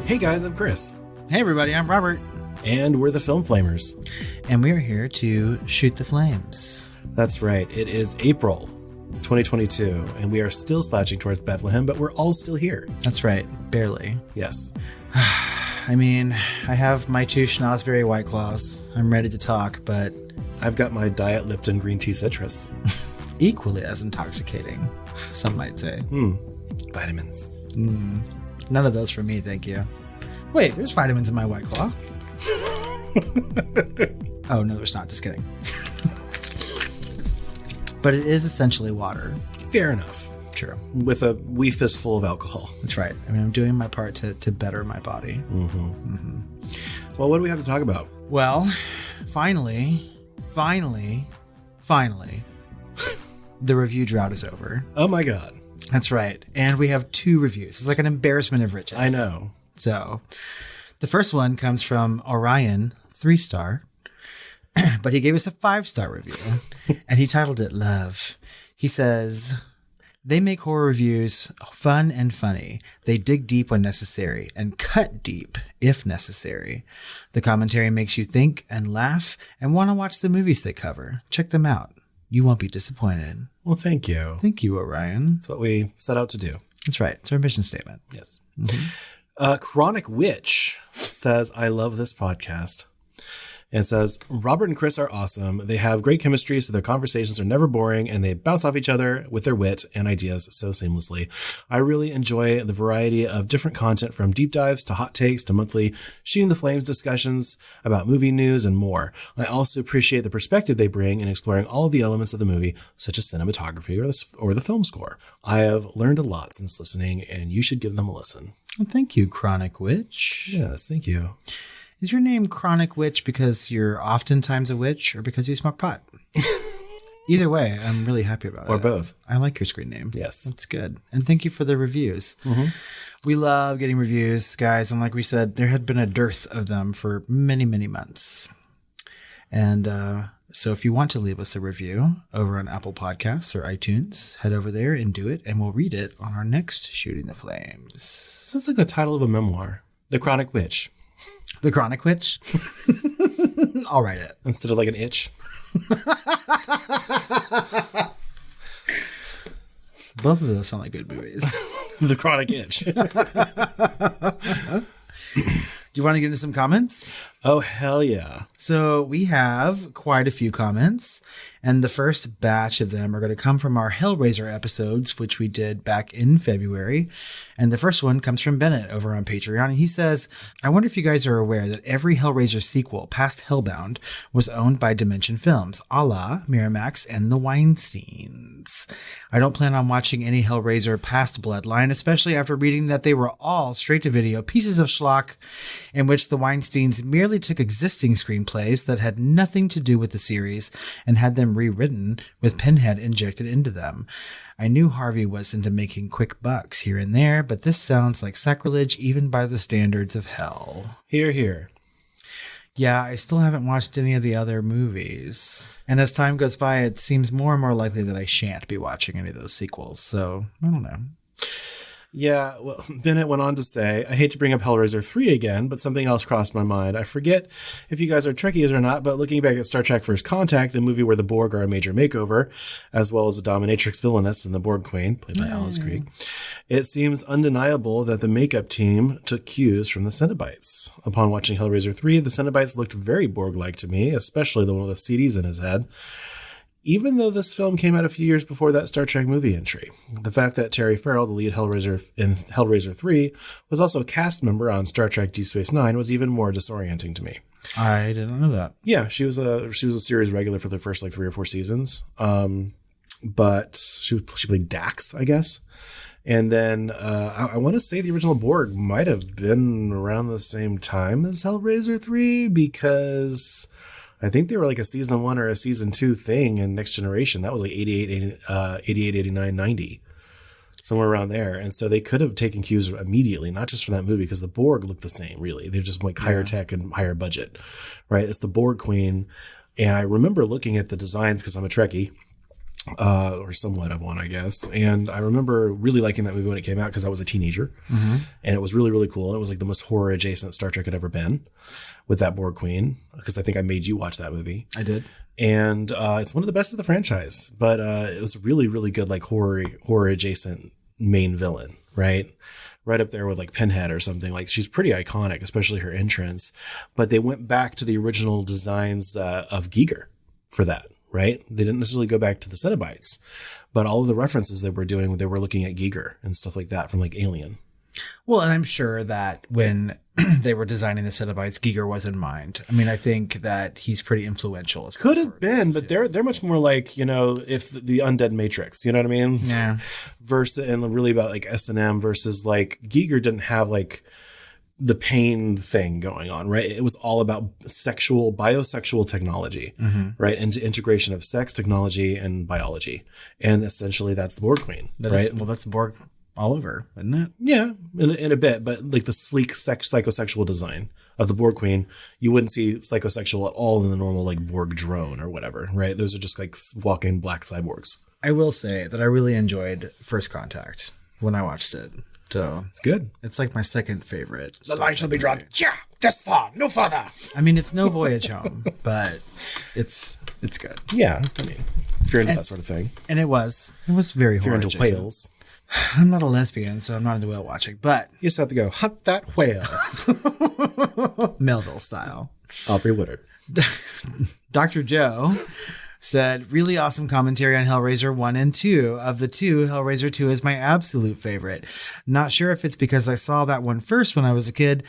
Hey guys, I'm Chris. Hey everybody, I'm Robert. And we're the Film Flamers. And we're here to shoot the flames. That's right. It is April 2022, and we are still slouching towards Bethlehem, but we're all still here. That's right. Barely. Yes. I mean, I have my 2 Schnozberry White Claws. I'm ready to talk, but... I've got my Diet Lipton Green Tea Citrus. Equally as intoxicating, some might say. Vitamins. None of those for me, thank you. Wait, there's vitamins in my White Claw. Oh, no, there's not. Just kidding. But it is essentially water. Fair enough. True. With a wee fistful of alcohol. That's right. I mean, I'm doing my part to better my body. Well, what do we have to talk about? Well, finally, the review drought is over. Oh my God. That's right. And we have 2 reviews. It's like an embarrassment of riches. I know. So the first one comes from Orion, 3-star, but he gave us a 5-star review and he titled it Love. He says, they make horror reviews fun and funny. They dig deep when necessary and cut deep if necessary. The commentary makes you think and laugh and want to watch the movies they cover. Check them out. You won't be disappointed. Well, thank you. Thank you, Orion. That's what we set out to do. That's right. It's our mission statement. Yes. Chronic Witch says, I love this podcast. And says, Robert and Chris are awesome. They have great chemistry, so their conversations are never boring, and they bounce off each other with their wit and ideas so seamlessly. I really enjoy the variety of different content, from deep dives to hot takes to monthly Shooting the Flames discussions about movie news and more. I also appreciate the perspective they bring in exploring all of the elements of the movie, such as cinematography or the film score. I have learned a lot since listening, and you should give them a listen. Well, thank you, Chronic Witch. Yes, thank you. Is your name Chronic Witch because you're oftentimes a witch or because you smoke pot? Either way, I'm really happy about it. Or both. I like your screen name. Yes. That's good. And thank you for the reviews. We love getting reviews, guys. And like we said, there had been a dearth of them for many, many months. And so if you want to leave us a review over on Apple Podcasts or iTunes, head over there and do it. And we'll read it on our next Shooting the Flames. Sounds like the title of a memoir. The Chronic Witch. The Chronic Witch? I'll write it. Instead of like an itch. Both of those sound like good movies. The Chronic Itch. Do you want to get into some comments? Oh, hell yeah. So we have quite a few comments, and the first batch of them are going to come from our Hellraiser episodes, which we did back in February. And the first one comes from Bennett over on Patreon. And he says, I wonder if you guys are aware that every Hellraiser sequel past Hellbound was owned by Dimension Films, a la Miramax and the Weinsteins. I don't plan on watching any Hellraiser past Bloodline, especially after reading that they were all straight-to-video pieces of schlock in which the Weinsteins merely took existing screenplays that had nothing to do with the series and had them rewritten with Pinhead injected into them. I knew Harvey was into making quick bucks here and there, but this sounds like sacrilege even by the standards of hell. Hear, hear. Yeah, I still haven't watched any of the other movies. And as time goes by, it seems more and more likely that I shan't be watching any of those sequels. So, I don't know. Yeah, well, Bennett went on to say, I hate to bring up Hellraiser 3 again, but something else crossed my mind. I forget if you guys are Trekkies or not, but looking back at Star Trek First Contact, the movie where the Borg are a major makeover, as well as the dominatrix villainess and the Borg Queen, played by Alice Krieg, it seems undeniable that the makeup team took cues from the Cenobites. Upon watching Hellraiser 3, the Cenobites looked very Borg-like to me, especially the one with the CDs in his head. Even though this film came out a few years before that Star Trek movie entry. The fact that Terry Farrell, the lead Hellraiser in Hellraiser 3, was also a cast member on Star Trek Deep Space Nine was even more disorienting to me. I didn't know that. Yeah, she was a series regular for the first 3 or 4 seasons. But she played Dax, I guess. And then I want to say the original Borg might have been around the same time as Hellraiser 3, because I think they were like a season 1 or a season 2 thing in Next Generation. That was like 88, 89, 90, somewhere around there. And so they could have taken cues immediately, not just from that movie, because the Borg look the same, really. They're just like higher tech and higher budget, right? It's the Borg Queen. And I remember looking at the designs because I'm a Trekkie. or somewhat of one, I guess. And I remember really liking that movie when it came out because I was a teenager. And it was really, really cool. It was like the most horror adjacent Star Trek had ever been with that Borg Queen, because I think I made you watch that movie. I did. And it's one of the best of the franchise, but it was really, really good, like horror adjacent main villain, right? Right up there with like Pinhead or something. Like, she's pretty iconic, especially her entrance. But they went back to the original designs of Giger for that. Right? They didn't necessarily go back to the Cenobites, but all of the references they were doing, they were looking at Giger and stuff like that from like Alien. Well, and I'm sure that when they were designing the Cenobites, Giger was in mind. I mean, I think that he's pretty influential. Could have been, but they're much more like, if the Undead Matrix, you know what I mean? Yeah. Versus, and really about like S&M versus like Giger didn't have like the pain thing going on, right? It was all about biosexual technology, right? And integration of sex, technology, and biology. And essentially that's the Borg Queen, right? That's Borg all over, isn't it? Yeah, in a bit, but like the sleek psychosexual design of the Borg Queen, you wouldn't see psychosexual at all in the normal like Borg drone or whatever, right? Those are just like walk-in black cyborgs. I will say that I really enjoyed First Contact when I watched it. So it's good. It's like my second favorite. The line shall be drawn. Yeah, this far, no further. I mean, it's no Voyage Home, but it's good. Yeah, I mean, if you're into that sort of thing. And it was very if you're horror into whales. I'm not a lesbian, so I'm not into whale watching, but you just have to go hunt that whale. Melville style. Alfred Woodard. Dr. Joe said, really awesome commentary on Hellraiser 1 and 2. Of the two, Hellraiser 2 is my absolute favorite. Not sure if it's because I saw that one first when I was a kid,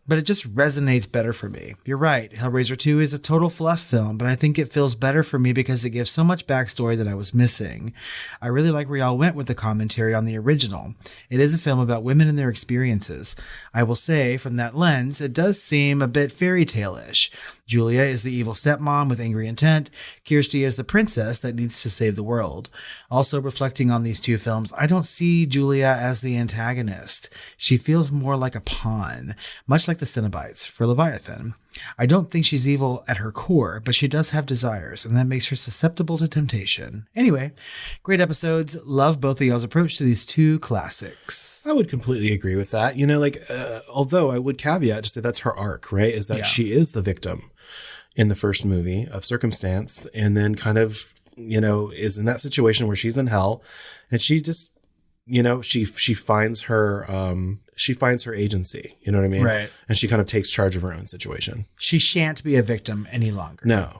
but it just resonates better for me. You're right, Hellraiser 2 is a total fluff film, but I think it feels better for me because it gives so much backstory that I was missing. I really like where y'all went with the commentary on the original. It is a film about women and their experiences. I will say, from that lens, it does seem a bit fairy tale-ish. Julia is the evil stepmom with angry intent. Kirsty is the princess that needs to save the world. Also, reflecting on these two films, I don't see Julia as the antagonist. She feels more like a pawn, much like the Cenobites for Leviathan. I don't think she's evil at her core, but she does have desires, and that makes her susceptible to temptation. Anyway, great episodes. Love both of y'all's approach to these two classics. I would completely agree with that. Although I would caveat to say that's her arc, right? Is that she is the victim in the first movie of circumstance, and then kind of, is in that situation where she's in hell, and she just, she finds her agency, you know what I mean? Right. And she kind of takes charge of her own situation. She shan't be a victim any longer. No.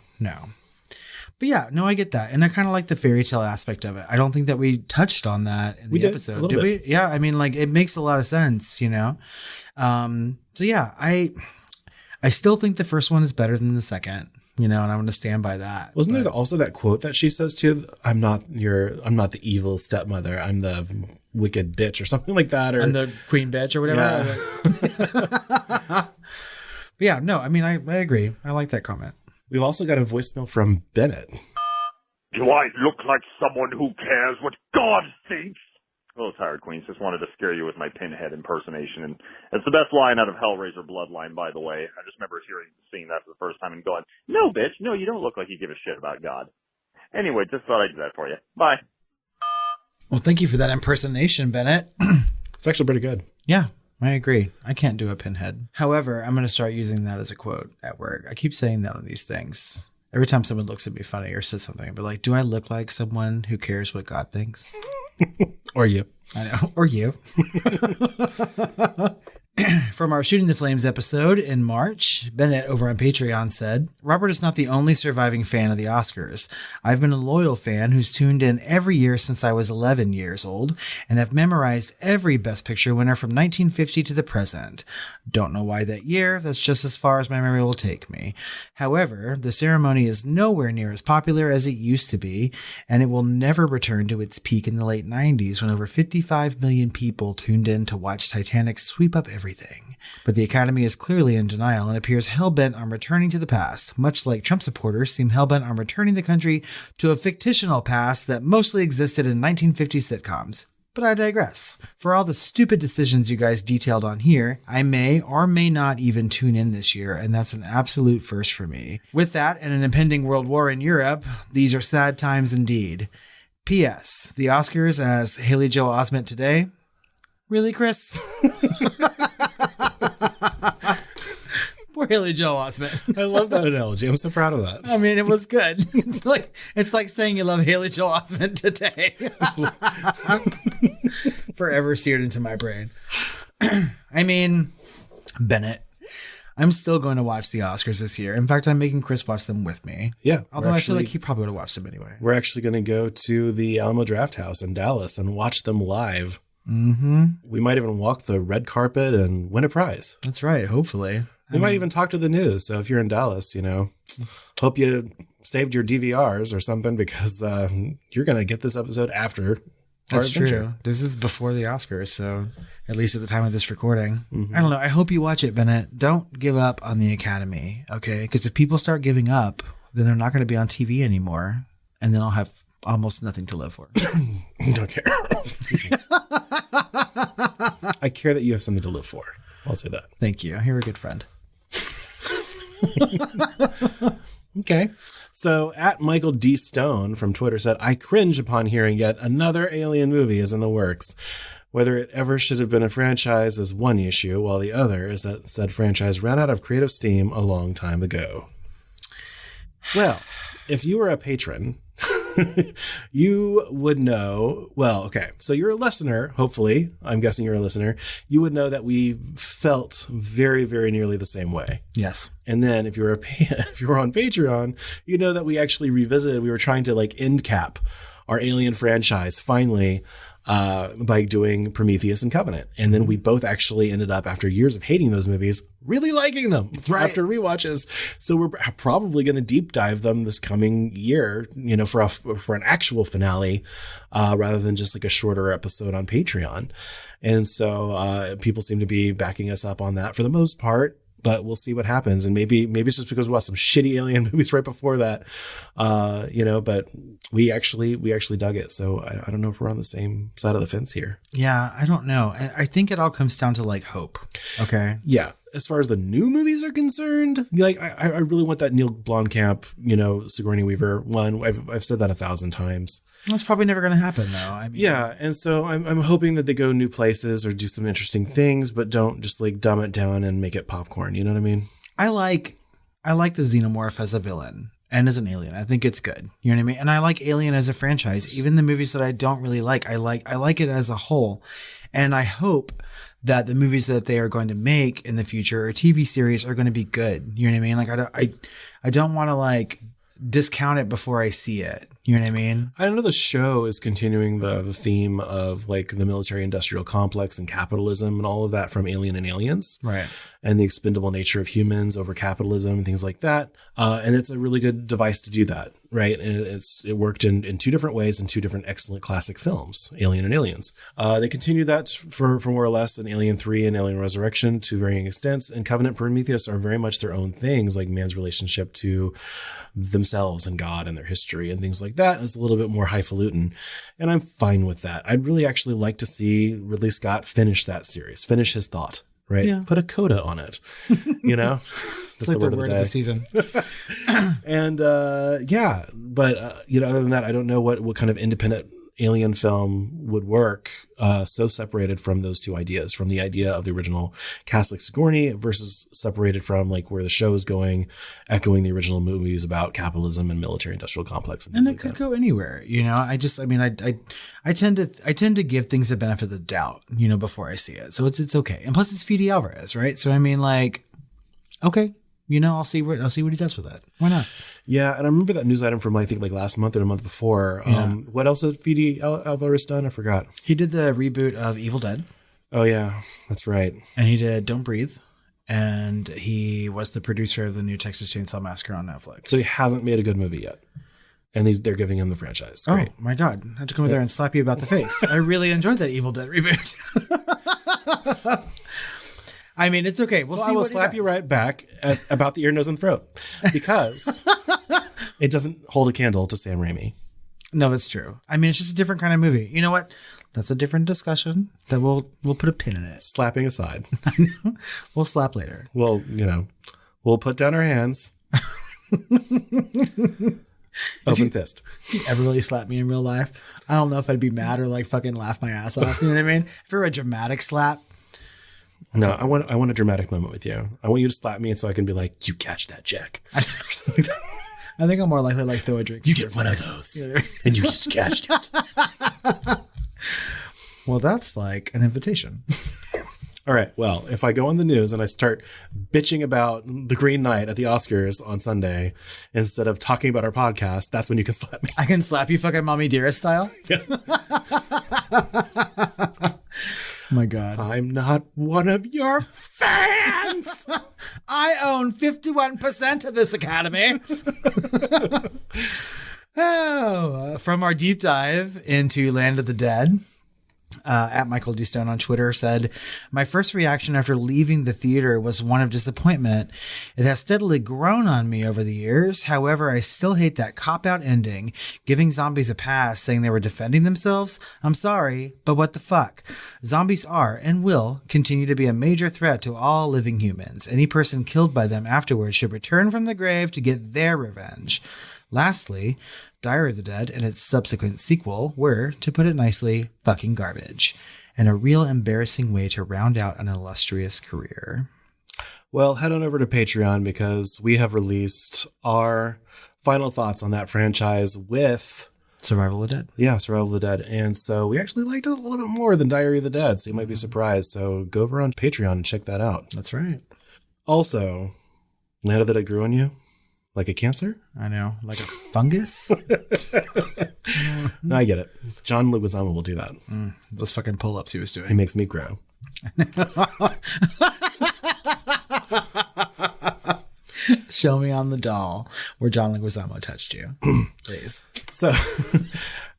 But yeah, no, I get that. And I kind of like the fairy tale aspect of it. I don't think that we touched on that in the episode. Did we? Yeah. I mean, like, it makes a lot of sense, So yeah, I still think the first one is better than the second, and I'm going to stand by that. There also that quote that she says too? I'm not the evil stepmother. I'm the wicked bitch or something like that. Or I'm the queen bitch or whatever. Yeah. But yeah, no, I mean, I agree. I like that comment. We've also got a voicemail from Bennett. Do I look like someone who cares what God thinks? A little tired, Queens. Just wanted to scare you with my Pinhead impersonation. And it's the best line out of Hellraiser Bloodline, by the way. I just remember seeing that for the first time and going, no, bitch, no, you don't look like you give a shit about God. Anyway, just thought I'd do that for you. Bye. Well, thank you for that impersonation, Bennett. It's actually pretty good. Yeah, I agree. I can't do a Pinhead. However, I'm going to start using that as a quote at work. I keep saying that on these things. Every time someone looks at me funny or says something, but like, do I look like someone who cares what God thinks? Or you. I know. Or you. From our Shooting the Flames episode in March, Bennett over on Patreon said, Robert is not the only surviving fan of the Oscars. I've been a loyal fan who's tuned in every year since I was 11 years old and have memorized every Best Picture winner from 1950 to the present. Don't know why that year, that's just as far as my memory will take me. However, the ceremony is nowhere near as popular as it used to be, and it will never return to its peak in the late 90s when over 55 million people tuned in to watch Titanic sweep up everything. But the Academy is clearly in denial and appears hell-bent on returning to the past, much like Trump supporters seem hell-bent on returning the country to a fictional past that mostly existed in 1950s sitcoms. But I digress. For all the stupid decisions you guys detailed on here, I may or may not even tune in this year, and that's an absolute first for me. With that and an impending world war in Europe, these are sad times indeed. P.S. The Oscars as Haley Joel Osment today. Really, Chris? Poor Haley Joel Osment. I love that analogy. I'm so proud of that. I mean, it was good. It's like saying you love Haley Joel Osment today. Forever seared into my brain. I mean, Bennett, I'm still going to watch the Oscars this year. In fact, I'm making Chris watch them with me. Yeah. Although I feel like he probably would have watched them anyway. We're actually going to go to the Alamo Drafthouse in Dallas and watch them live. Mm-hmm. We might even walk the red carpet and win a prize. That's right. Hopefully. We might even talk to the news. So if you're in Dallas, hope you saved your DVRs or something, because you're going to get this episode after. That's true. This is before the Oscars, so at least at the time of this recording. Mm-hmm. I don't know. I hope you watch it, Bennett. Don't give up on the Academy, okay? Because if people start giving up, then they're not going to be on TV anymore, and then I'll have almost nothing to live for. Don't care. I care that you have something to live for. I'll say that. Thank you. You're a good friend. Okay. So at Michael D. Stone from Twitter said, I cringe upon hearing yet another Alien movie is in the works. Whether it ever should have been a franchise is one issue, while the other is that said franchise ran out of creative steam a long time ago. Well, if you were a patron, you would know, well, okay, so you're a listener, hopefully, I'm guessing you're a listener, you would know that we felt very, very nearly the same way. Yes. And then if you were on Patreon, you know that we actually revisited, we were trying to end cap our Alien franchise finally by doing Prometheus and Covenant. And then we both actually ended up, after years of hating those movies, really liking them after rewatches. So we're probably going to deep dive them this coming year, for an actual finale, rather than just a shorter episode on Patreon. And so people seem to be backing us up on that for the most part. But we'll see what happens. And maybe it's just because we watched some shitty Alien movies right before that, but we actually dug it. So I don't know if we're on the same side of the fence here. Yeah, I don't know. I think it all comes down to hope. Okay. Yeah. As far as the new movies are concerned, I really want that Neil Blomkamp, Sigourney Weaver one. I've said that 1,000 times. That's probably never going to happen, though. Yeah, and so I'm hoping that they go new places or do some interesting things, but don't just dumb it down and make it popcorn. You know what I mean? I like the Xenomorph as a villain and as an alien. I think it's good. You know what I mean? And I like Alien as a franchise. Even the movies that I don't really like, I like it as a whole. And I hope that the movies that they are going to make in the future or TV series are going to be good. You know what I mean? I don't want to discount it before I see it. You know what I mean? I know the show is continuing the theme of the military industrial complex and capitalism and all of that from Alien and Aliens. Right. And the expendable nature of humans over capitalism and things like that. And it's a really good device to do that. Right. And it worked in two different ways in two different excellent classic films, Alien and Aliens. They continue that for more or less in Alien 3 and Alien Resurrection to varying extents. And Covenant, Prometheus are very much their own things, like man's relationship to themselves and God and their history and things like that. It's a little bit more highfalutin. And I'm fine with that. I'd really actually like to see Ridley Scott finish that series, finish his thought. Right. Yeah. Put a coda on it. It's like the word of the season. And but other than that, I don't know what kind of independent Alien film would work so separated from those two ideas, from the idea of the original cast like Sigourney versus separated from where the show is going, echoing the original movies about capitalism and military industrial complex. And it could go anywhere. I tend to give things the benefit of the doubt, before I see it. So it's okay. And plus it's Fede Alvarez, right? So okay. I'll see what he does with it. Why not? Yeah, and I remember that news item from I think last month or the month before. Yeah. What else had Fede Alvarez done? I forgot. He did the reboot of Evil Dead. Oh yeah, that's right. And he did Don't Breathe, and he was the producer of the new Texas Chainsaw Massacre on Netflix. So he hasn't made a good movie yet, and they're giving him the franchise. Great. Oh my God! I have to come over there and slap you about the face. I really enjoyed that Evil Dead reboot. It's okay. We'll see. I will slap you right back about the ear, nose, and throat because it doesn't hold a candle to Sam Raimi. No, it's true. It's just a different kind of movie. You know what? That's a different discussion that we'll put a pin in it. Slapping aside. I know. We'll slap later. We'll put down our hands. Open fist. If you ever really slap me in real life, I don't know if I'd be mad or like fucking laugh my ass off. You know what I mean? If it were a dramatic slap. No, I want a dramatic moment with you. I want you to slap me so I can be like, you catch that, Jack. I think I'm more likely to like throw a drink. You get one of those. And you just catched it. Well, that's like an invitation. All right. Well, if I go on the news and I start bitching about the Green Knight at the Oscars on Sunday instead of talking about our podcast, that's when you can slap me. I can slap you fucking Mommy Dearest style? Yeah. My God. I'm not one of your fans. I own 51% of this Academy. From our deep dive into Land of the Dead, at Michael D. Stone on Twitter said, my first reaction after leaving the theater was one of disappointment. It has steadily grown on me over the years. However, I still hate that cop-out ending, giving zombies a pass, saying they were defending themselves. I'm sorry, but what the fuck? Zombies are and will continue to be a major threat to all living humans. Any person killed by them afterwards should return from the grave to get their revenge. Lastly, Diary of the Dead and its subsequent sequel were, to put it nicely, fucking garbage, and a real embarrassing way to round out an illustrious career. Well, head on over to Patreon because we have released our final thoughts on that franchise with Survival of the Dead. Yeah, Survival of the Dead. And so we actually liked it a little bit more than Diary of the Dead, so you might be surprised. So go over on Patreon and check that out. That's right. Also, Land of the Dead grew on you? Like a cancer? I know. Like a fungus? No, I get it. John Leguizamo will do that. Those fucking pull-ups he was doing. He makes me grow. Show me on the doll where John Leguizamo touched you. Please. So,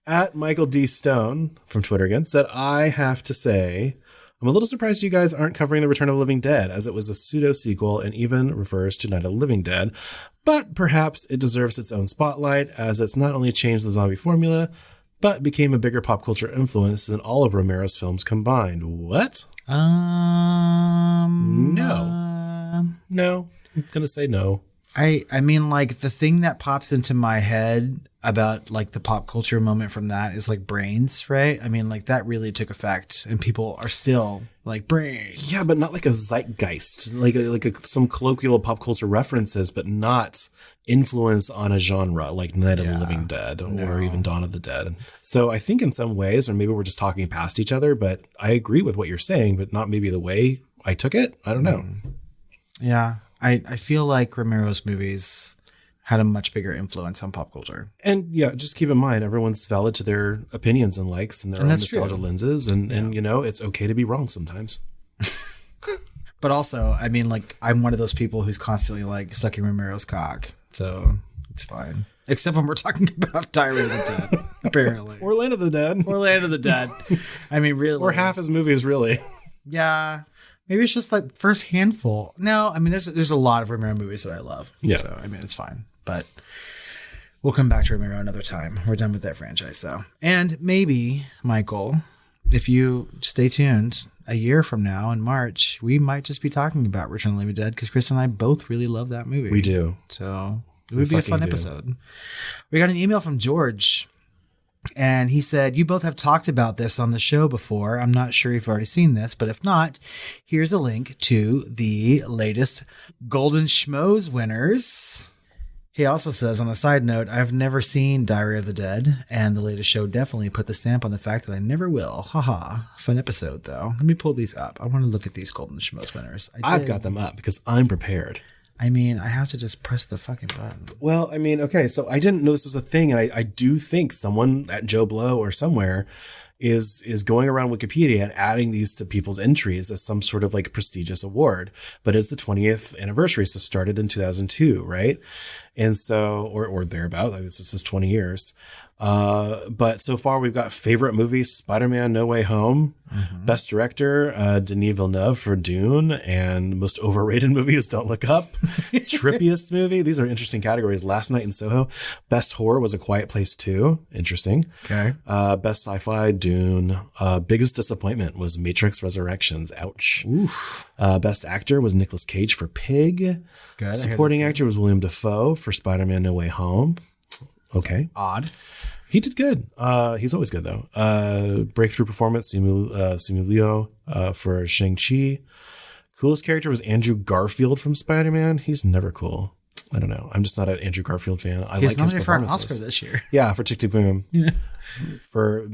at Michael D. Stone from Twitter again said, I have to say, I'm a little surprised you guys aren't covering The Return of the Living Dead, as it was a pseudo-sequel and even refers to Night of the Living Dead. But perhaps it deserves its own spotlight, as it's not only changed the zombie formula, but became a bigger pop culture influence than all of Romero's films combined. What? No. No. I'm going to say no. I mean, like, the thing that pops into my head about, like, the pop culture moment from that is, like, Brains, right? I mean, like, that really took effect, and people are still, like, Brains. Yeah, but not like a zeitgeist, some colloquial pop culture references, but not influence on a genre like Night of the Living Dead or even Dawn of the Dead. So I think in some ways, or maybe we're just talking past each other, but I agree with what you're saying, but not maybe the way I took it. I don't know. Yeah. I feel like Romero's movies had a much bigger influence on pop culture. And yeah, just keep in mind, everyone's valid to their opinions and likes and their own nostalgia lenses. And you know, it's okay to be wrong sometimes. But also, I mean, like, I'm one of those people who's constantly like sucking Romero's cock. So it's fine. Except when we're talking about Diary of the Dead, apparently. Or Land of the Dead. Or Land of the Dead. I mean, really. Or half his movies, really. Yeah. Maybe it's just like first handful. No, I mean, there's a lot of Romero movies that I love. Yeah. So, I mean, it's fine. But we'll come back to Romero another time. We're done with that franchise, though. And maybe, Michael, if you stay tuned, a year from now in March, we might just be talking about Return of the Living Dead because Chris and I both really love that movie. We do. So it would be a fun episode. We got an email from George. And he said, you both have talked about this on the show before. I'm not sure if you've already seen this, but if not, here's a link to the latest Golden Schmoes winners. He also says, on a side note, I've never seen Diary of the Dead, and the latest show definitely put the stamp on the fact that I never will. Haha. Fun episode, though. Let me pull these up. I want to look at these Golden Schmoes winners. I've got them up because I'm prepared. I mean, I have to just press the fucking button. Well, I mean, okay, so I didn't know this was a thing, and I do think someone at Joe Blow or somewhere is going around Wikipedia and adding these to people's entries as some sort of like prestigious award. But it's the 20th anniversary, so started in 2002, right? And so, or thereabout, I guess this is 20 years. But so far we've got favorite movies, Spider-Man No Way Home, best director, Denis Villeneuve for Dune, and most overrated movie is Don't Look Up, trippiest movie. These are interesting categories. Last Night in Soho, best horror was A Quiet Place 2. Interesting. Okay. Best sci-fi, Dune. Biggest disappointment was Matrix Resurrections. Ouch. Oof. Best actor was Nicolas Cage for Pig. Good. Supporting actor was William Dafoe for Spider-Man No Way Home. Okay. Odd. He did good. He's always good, though. Breakthrough performance, Simu Liu for Shang-Chi. Coolest character was Andrew Garfield from Spider-Man. He's never cool. I don't know. I'm just not an Andrew Garfield fan. He's like his nominated for an performances. Oscar this year. Yeah, for Tick Tick Boom. Yeah.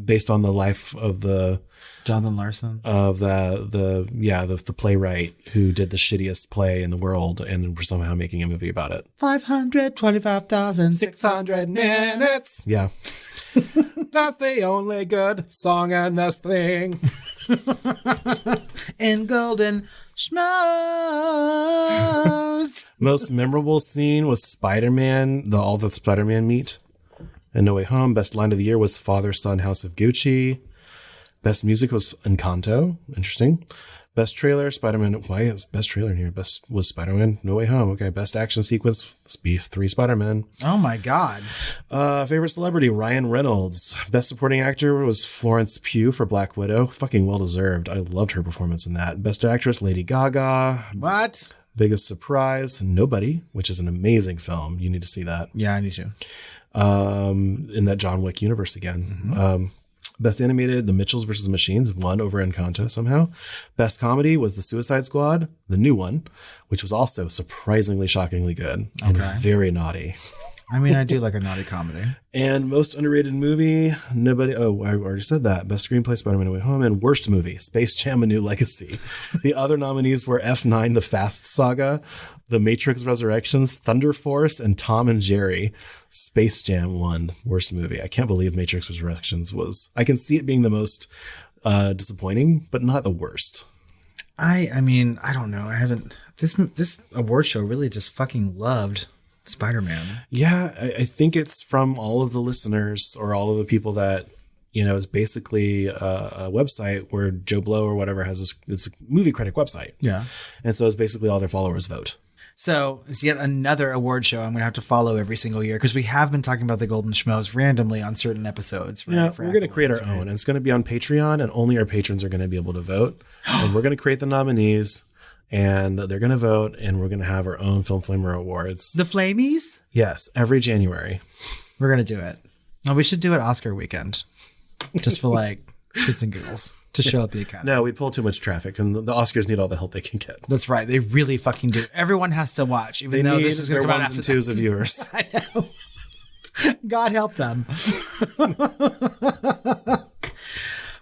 Based on the life of the Jonathan Larson. of the playwright who did the shittiest play in the world, and we're somehow making a movie about it. 525,600 minutes. Yeah. That's the only good song in this thing. In golden schmoes. Most memorable scene was Spider-Man, all the Spider-Man meet in No Way Home. Best line of the year was Father, Son, House of Gucci. Best music was Encanto. Interesting. Best trailer, Spider-Man. Why is best trailer in here? Best was Spider-Man No Way Home. Okay. Best action sequence, 3 Spider-Man. Oh my God. Favorite celebrity, Ryan Reynolds. Best supporting actor was Florence Pugh for Black Widow. Fucking well deserved. I loved her performance in that. Best actress, Lady Gaga. What? Biggest surprise, Nobody, which is an amazing film. You need to see that. Yeah, I need to. In that John Wick universe again. Mm-hmm. Best animated, The Mitchells vs. Machines, won over Encanto somehow. Best comedy was The Suicide Squad, the new one, which was also surprisingly, shockingly good and very naughty. I mean, I do like a naughty comedy. And most underrated movie, Nobody. Oh, I already said that. Best screenplay, Spider-Man: No Way Home, and worst movie, Space Jam: A New Legacy. The other nominees were F9: The Fast Saga, The Matrix Resurrections, Thunder Force, and Tom and Jerry. Space Jam won worst movie. I can't believe Matrix Resurrections was. I can see it being the most disappointing, but not the worst. I mean, I don't know. I haven't. This award show really just fucking loved Spider-Man. Yeah, I think it's from all of the listeners or all of the people that, it's basically a website where Joe Blow or whatever has it's a movie critic website. Yeah. And so it's basically all their followers vote. So it's yet another award show I'm going to have to follow every single year because we have been talking about the Golden Schmoes randomly on certain episodes. Right? Yeah, we're going to create our own. And it's going to be on Patreon, and only our patrons are going to be able to vote. And we're going to create the nominees. And they're going to vote, and we're going to have our own Film Flamer Awards. The Flamies? Yes, every January. We're going to do it. Oh, we should do it Oscar weekend. Just for shits and giggles to show up the Academy. No, we pull too much traffic, and the Oscars need all the help they can get. That's right. They really fucking do. Everyone has to watch, even though this is going to come out after ones and twos of viewers. I know. God help them.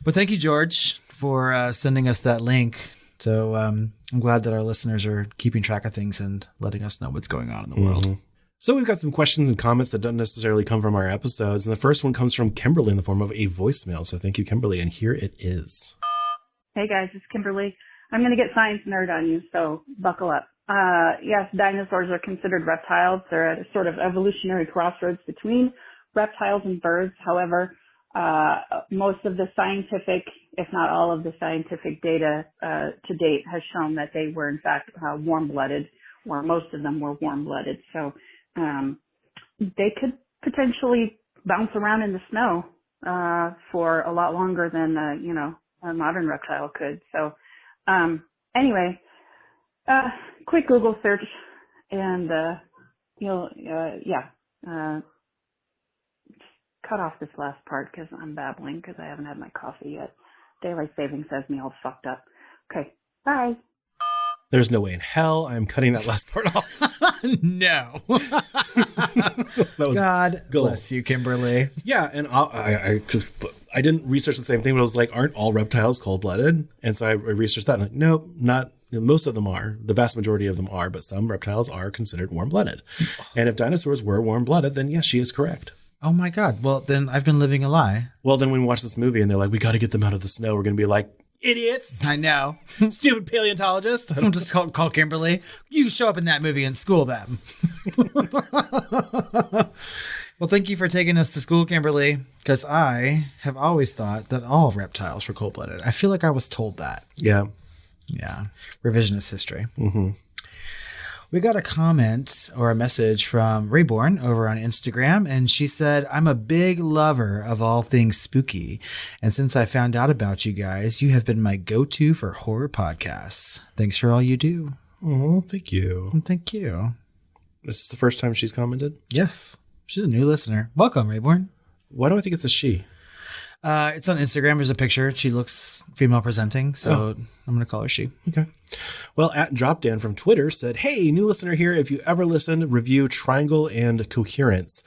But thank you, George, for sending us that link. So I'm glad that our listeners are keeping track of things and letting us know what's going on in the world. So we've got some questions and comments that don't necessarily come from our episodes. And the first one comes from Kimberly in the form of a voicemail. So thank you, Kimberly. And here it is. Hey, guys, it's Kimberly. I'm going to get science nerd on you, so buckle up. Yes, dinosaurs are considered reptiles. They're at a sort of evolutionary crossroads between reptiles and birds. However, most of the scientific, if not all of the scientific data to date has shown that they were in fact warm-blooded, or most of them were warm-blooded. So they could potentially bounce around in the snow for a lot longer than a modern reptile could. So anyway, quick Google search, and you'll cut off this last part because I'm babbling because I haven't had my coffee yet. Daylight savings has me all fucked up. Okay, bye. There's no way in hell I'm cutting that last part off. No. That was God gold. Bless you, Kimberly. Yeah, and I didn't research the same thing, but I was like, aren't all reptiles cold-blooded? And so I researched that, and like, nope, not. Most of them are. The vast majority of them are, but some reptiles are considered warm-blooded. And if dinosaurs were warm-blooded, then yes, she is correct. Oh my God. Well, then I've been living a lie. Well, then when we watch this movie and they're like, we got to get them out of the snow, we're going to be like, idiots. I know. Stupid paleontologist. I'm just call Kimberly. You show up in that movie and school them. Well, thank you for taking us to school, Kimberly, because I have always thought that all reptiles were cold-blooded. I feel like I was told that. Yeah. Yeah. Revisionist history. Mm-hmm. We got a comment or a message from Rayborn over on Instagram, and she said, I'm a big lover of all things spooky. And since I found out about you guys, you have been my go-to for horror podcasts. Thanks for all you do. Oh, thank you. And thank you. This is the first time she's commented? Yes. She's a new listener. Welcome, Rayborn. Why do I think it's a she? It's on Instagram. There's a picture. She looks female presenting, so I'm going to call her she. Okay. Well, at Dropdan from Twitter said, hey, new listener here. If you ever listened, review Triangle and Coherence.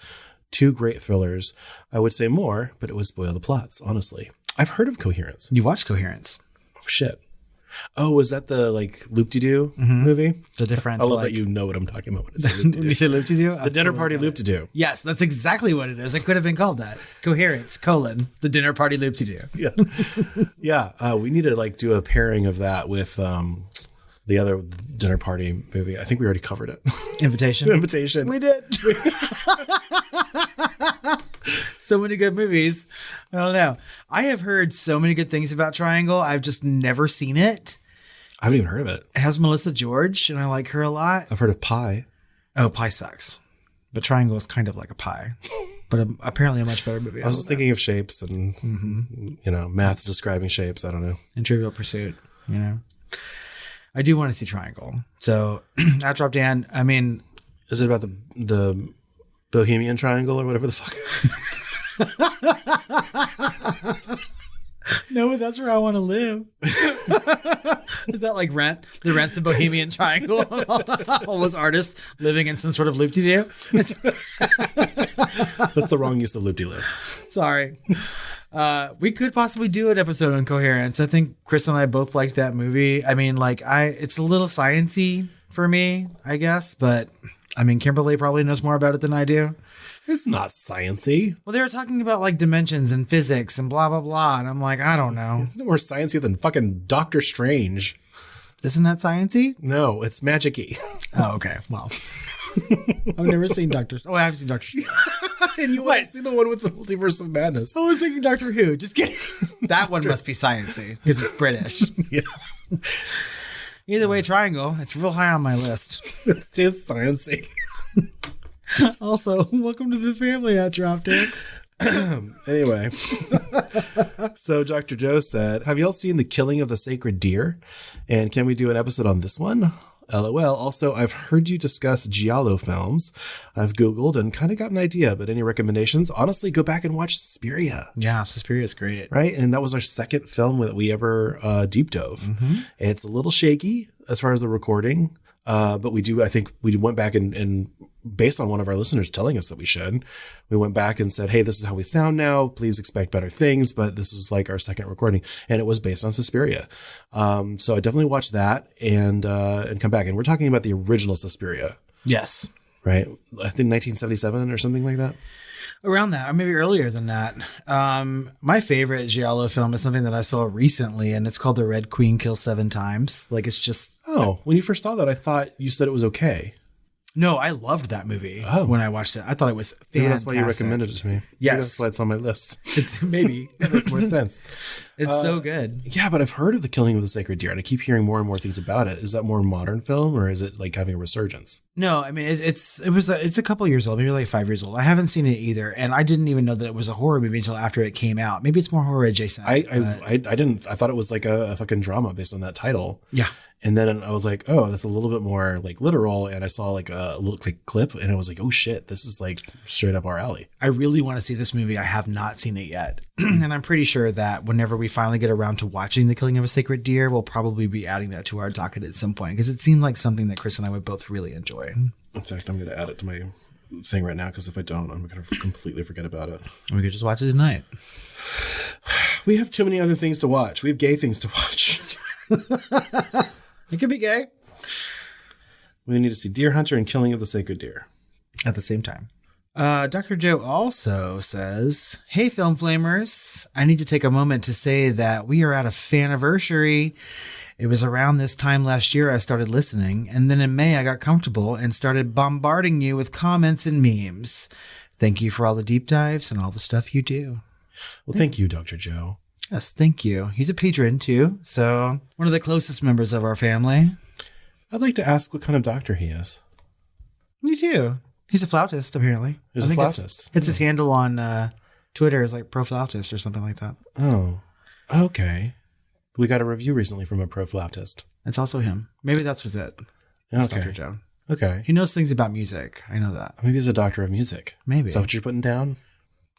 2 great thrillers. I would say more, but it would spoil the plots, honestly. I've heard of Coherence. You watched Coherence. Oh, shit. Oh, was that the loop-de-doo movie? The different. I love that you know what I'm talking about when I say loop-de-doo. When you say loop-de-doo? The dinner party loop-de-doo. Yes, that's exactly what it is. It could have been called that. Coherence, the dinner party loop-de-doo. Yeah. Yeah. We need to do a pairing of that with the other dinner party movie. I think we already covered it. Invitation. We did. So many good movies. I don't know. I have heard so many good things about Triangle. I've just never seen it. I haven't even heard of it. It has Melissa George, and I like her a lot. I've heard of Pie. Oh, Pie sucks. But Triangle is kind of like a pie. But apparently a much better movie. I was just thinking of shapes and, maths describing shapes. I don't know. And Trivial Pursuit, I do want to see Triangle. So, at Drop Dan, I mean... Is it about the Bohemian Triangle or whatever the fuck? No, but that's where I want to live. Is that like Rent? The Rent's the Bohemian Triangle. All those artists living in some sort of loop-de-doo. That's the wrong use of loop-de-loop. Sorry. We could possibly do an episode on Coherence. I think Chris and I both liked that movie. I mean, it's a little science-y for me, I guess, but I mean, Kimberly probably knows more about it than I do. It's not sciencey. Well, they were talking about dimensions and physics and blah, blah, blah. And I'm like, I don't know. It's no more sciencey than fucking Doctor Strange. Isn't that sciencey? No, it's magic-y. Oh, okay. Well, I've never seen Doctor... Oh, I haven't seen Doctor Strange. And you want to see the one with the Multiverse of Madness. I was thinking Doctor Who. Just kidding. That one must be sciencey because it's British. Yeah. Either way, Triangle. It's real high on my list. It's just sciencey. Also, welcome to the family at Drop Dead. Anyway, so Dr. Joe said, have y'all seen The Killing of the Sacred Deer? And can we do an episode on this one? LOL. Also, I've heard you discuss Giallo films. I've Googled and kind of got an idea, but any recommendations? Honestly, go back and watch Suspiria. Yeah, Suspiria is great. Right? And that was our second film that we ever deep dove. Mm-hmm. It's a little shaky as far as the recording. But I think we went back and based on one of our listeners telling us that we should, we went back and said, hey, this is how we sound now. Please expect better things. But this is our second recording. And it was based on Suspiria. So I definitely watched that and come back. And we're talking about the original Suspiria. Yes. Right? I think 1977 or something like that. Around that, or maybe earlier than that. My favorite Giallo film is something that I saw recently, and it's called The Red Queen Kills 7 Times. It's just... Oh, when you first saw that, I thought you said it was okay. No, I loved that movie when I watched it. I thought it was fantastic. Maybe that's why you recommended it to me. Yes. Maybe that's why it's on my list. Maybe. That makes more sense. It's so good. Yeah, but I've heard of The Killing of the Sacred Deer, and I keep hearing more and more things about it. Is that more modern film, or is it having a resurgence? No, I mean, it's a couple years old, maybe 5 years old. I haven't seen it either, and I didn't even know that it was a horror movie until after it came out. Maybe it's more horror adjacent. I didn't. I thought it was a fucking drama based on that title. Yeah. And then I was like, oh, that's a little bit more literal. And I saw a little clip, and I was like, oh shit, this is straight up our alley. I really want to see this movie. I have not seen it yet. And I'm pretty sure that whenever we finally get around to watching The Killing of a Sacred Deer, we'll probably be adding that to our docket at some point, because it seemed like something that Chris and I would both really enjoy. In fact, I'm going to add it to my thing right now, because if I don't, I'm going to completely forget about it. We could just watch it tonight. We have too many other things to watch. We have gay things to watch. It could be gay. We need to see Deer Hunter and Killing of the Sacred Deer at the same time. Dr. Joe also says, hey, Film Flamers, I need to take a moment to say that we are at a faniversary. It was around this time last year I started listening, and then in May I got comfortable and started bombarding you with comments and memes. Thank you for all the deep dives and all the stuff you do. Well, thank you, Dr. Joe. Yes, thank you. He's a patron too, so one of the closest members of our family. I'd like to ask what kind of doctor he is. Me too. He's a flautist, apparently. He's a flautist. It's his handle on Twitter is pro flautist or something like that. Oh, okay. We got a review recently from a pro flautist. It's also him. Maybe that's was it. It's Okay. Dr. Joe. Okay. He knows things about music. I know that. Maybe he's a doctor of music. Maybe. Is that what you're putting down?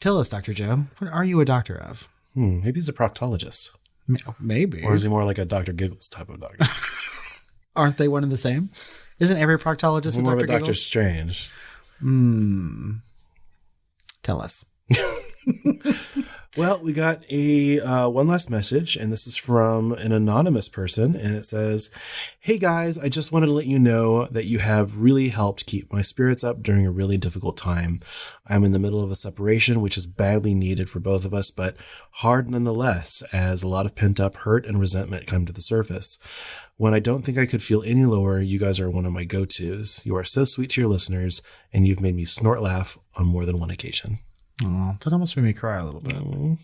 Tell us, Dr. Joe. What are you a doctor of? Maybe he's a proctologist. Maybe. Or is he more like a Dr. Giggles type of doctor? Aren't they one and the same? Isn't every proctologist more a of a Dr. Doctor Giggles? Strange. Tell us. Well, we got a one last message, and this is from an anonymous person, and it says, "Hey guys, I just wanted to let you know that you have really helped keep my spirits up during a really difficult time. I'm in the middle of a separation, which is badly needed for both of us, but hard nonetheless, as a lot of pent-up hurt and resentment come to the surface. When I don't think I could feel any lower, you guys are one of my go-tos. You are so sweet to your listeners, and you've made me snort laugh on more than one occasion." Oh, that almost made me cry a little bit.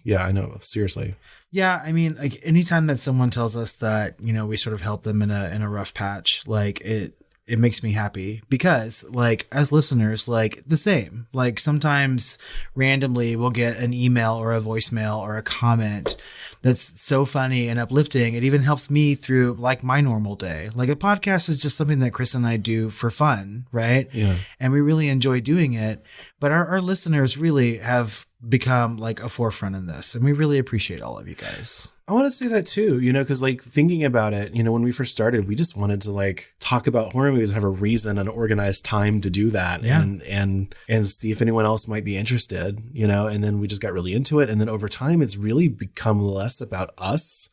Yeah, I know. Seriously. Yeah, I mean, like anytime that someone tells us that, you know, we sort of help them in a rough patch, like it makes me happy because, like, as listeners, like the same. Like sometimes randomly we'll get an email or a voicemail or a comment that's so funny and uplifting. It even helps me through like my normal day. Like a podcast is just something that Chris and I do for fun, right? Yeah. And we really enjoy doing it. But our listeners really have become like a forefront in this. And we really appreciate all of you guys. I want to say that too, you know, because like thinking about it, you know, when we first started, we just wanted to like talk about horror movies, have a reason, an organized time to do that, Yeah. and see if anyone else might be interested, you know, and then we just got really into it. And then over time, it's really become less about us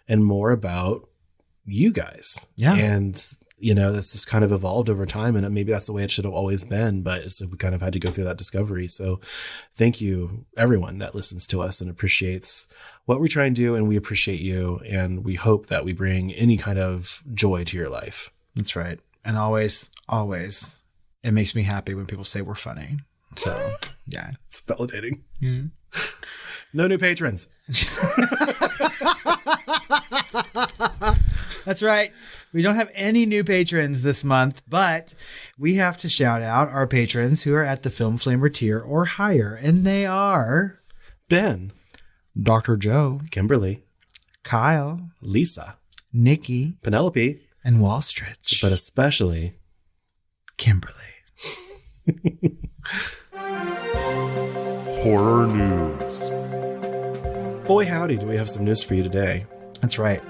and more about you guys. Yeah. And, you know, this just kind of evolved over time, and maybe that's the way it should have always been, but it's, we kind of had to go through that discovery. So thank you, everyone that listens to us and appreciates what we try and do, and we appreciate you, and we hope that we bring any kind of joy to your life. That's right. And always, it makes me happy when people say we're funny. So, yeah. It's validating. No new patrons. That's right. We don't have any new patrons this month, but we have to shout out our patrons who are at the Film Flamer tier or higher. And they are Ben, Dr. Joe, Kimberly, Kyle, Lisa, Nikki, Penelope, and Walstrich. but especially Kimberly. Horror news. boy howdy, do we have some news for you today. That's right.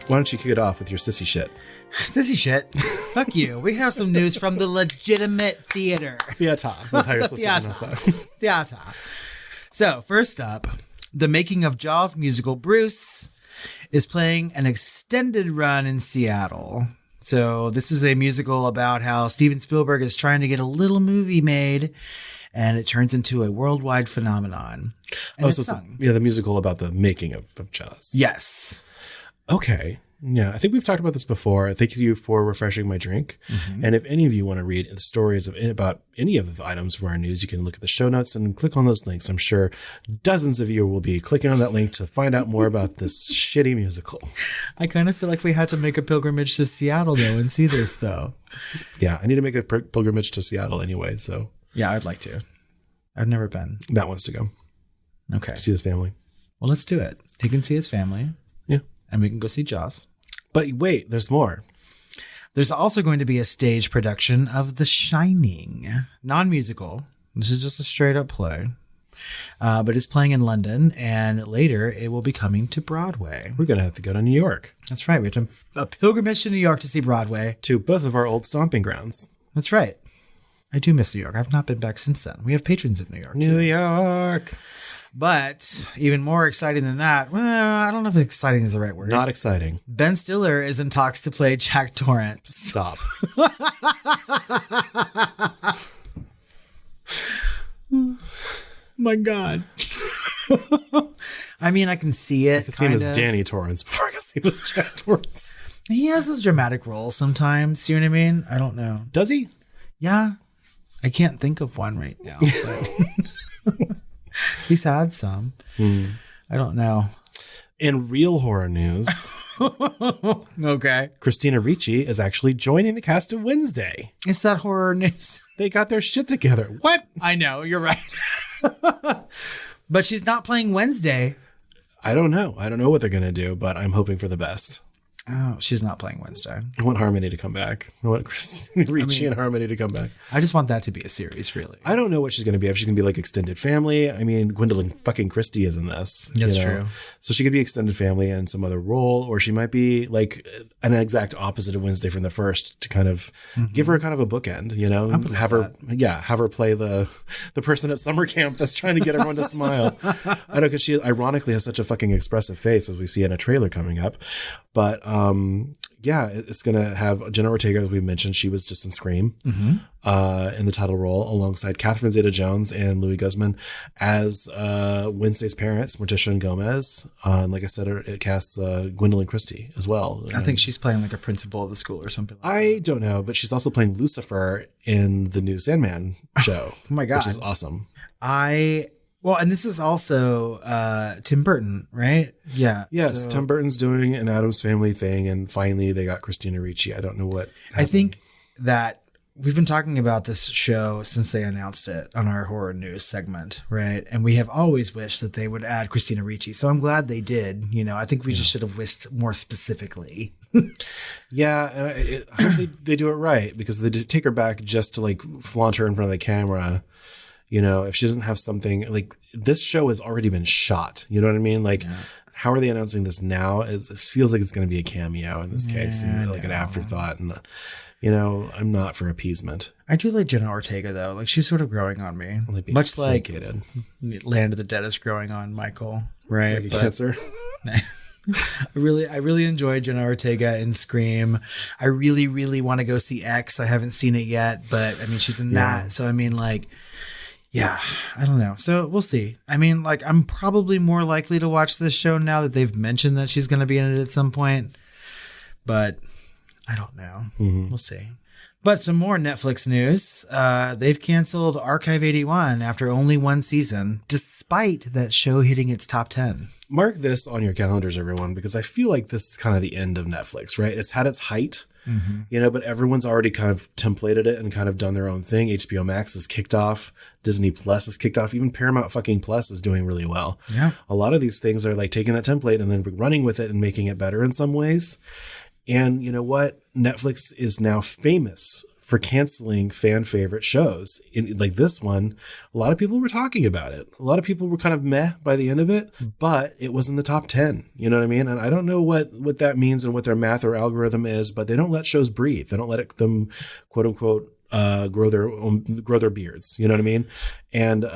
Why don't you kick it off with your sissy shit? Sissy shit. Fuck you. We have some news from the legitimate theater. Theater. That's how you're supposed to pronounce that. Theater. So, first up, the making of Jaws musical Bruce is playing an extended run in Seattle. So, this is a musical about how Steven Spielberg is trying to get a little movie made, and it turns into a worldwide phenomenon. And Oh, it's so it's sung. the musical about the making of Jaws. Yes. Okay. Yeah, I think we've talked about this before. Thank you for refreshing my drink. And if any of you want to read the stories about any of the items from our news, you can look at the show notes and click on those links. I'm sure dozens of you will be clicking on that link to find out more about this shitty musical. I kind of feel like we had to make a pilgrimage to Seattle, though, and see this, though. Yeah, I need to make a pilgrimage to Seattle anyway, so Yeah, I'd like to. I've never been. Matt wants to go Okay. see his family. Well, let's do it. He can see his family. Yeah. And we can go see Jaws. But wait, there's more. There's also going to be a stage production of The Shining. Non-musical. This is just a straight up play. But it's playing in London, and later it will be coming to Broadway. We're going to have to go to New York, That's right. We have to a pilgrimage to New York to see Broadway. to both of our old stomping grounds. That's right. I do miss New York. I've not been back since then. We have patrons in New York, too. New York. But even more exciting than that, well, I don't know if exciting is the right word. Not exciting. Ben Stiller is in talks to play Jack Torrance. Stop. My God. I mean, I can see it. His name is kinda. Danny Torrance before I could see was Jack Torrance. He has those dramatic roles sometimes. You know what I mean? I don't know. Does he? Yeah. I can't think of one right now. But he's had some. I don't know. In real horror news, Okay. Christina Ricci is actually joining the cast of Wednesday. Is that horror news? They got their shit together. What? I know. You're right. But she's not playing Wednesday. I don't know. I don't know what they're going to do, but I'm hoping for the best. Oh, she's not playing Wednesday. I want Harmony to come back. I want Ricci and Harmony to come back. I just want that to be a series, really. I don't know what she's going to be. If she's going to be like extended family. I mean, Gwendolyn fucking Christie is in this. That's you know? true. So she could be extended family in some other role, or she might be like an exact opposite of Wednesday from the first to kind of give her kind of a bookend, you know, have her play the person at summer camp that's trying to get everyone to smile. I know, because she ironically has such a fucking expressive face, as we see in a trailer coming up. But it's going to have Jenna Ortega, as we mentioned. She was just in Scream in the title role, alongside Catherine Zeta-Jones and Louis Guzman as Wednesday's parents, Morticia and Gomez. And like I said, it casts Gwendolyn Christie as well. I think she's playing like a principal of the school or something like that. I don't know, but she's also playing Lucifer in the new Sandman show. Oh my God. Which is awesome. And this is also Tim Burton, right? Yeah. Yes, Tim Burton's doing an Addams Family thing, and finally they got Christina Ricci. I don't know what happened. I think that we've been talking about this show since they announced it on our horror news segment, right? And we have always wished that they would add Christina Ricci. So I'm glad they did. You know, I think we just should have wished more specifically. Yeah, and I hope they do it right, because they did take her back just to like flaunt her in front of the camera. You know, if she doesn't have something like, this show has already been shot. You know what I mean? Like, how are they announcing this now? It feels like it's going to be a cameo in this case, and like an afterthought. And, you know, I'm not for appeasement. I do like Jenna Ortega, though. Like, she's sort of growing on me. Much like Land of the Dead is growing on Michael, right? Like cancer. I really enjoy Jenna Ortega in Scream. I really, really want to go see X. I haven't seen it yet, but I mean, she's in that. So, I mean, like, yeah, I don't know. So we'll see. I mean, like, I'm probably more likely to watch this show now that they've mentioned that she's going to be in it at some point. But I don't know. We'll see. But some more Netflix news. They've canceled Archive 81 after only one season, despite that show hitting its top 10. Mark this on your calendars, everyone, because I feel like this is kind of the end of Netflix, right? It's had its height. You know, but everyone's already kind of templated it and kind of done their own thing. HBO Max is kicked off. Disney Plus is kicked off. Even Paramount fucking Plus is doing really well. Yeah. A lot of these things are like taking that template and then running with it and making it better in some ways. And you know what? Netflix is now famous for canceling fan favorite shows. Like this one, a lot of people were talking about it. A lot of people were kind of meh by the end of it, but it was in the top 10. You know what I mean? And I don't know what that means and what their math or algorithm is, but they don't let shows breathe. They don't let them, quote unquote, grow their beards. You know what I mean? And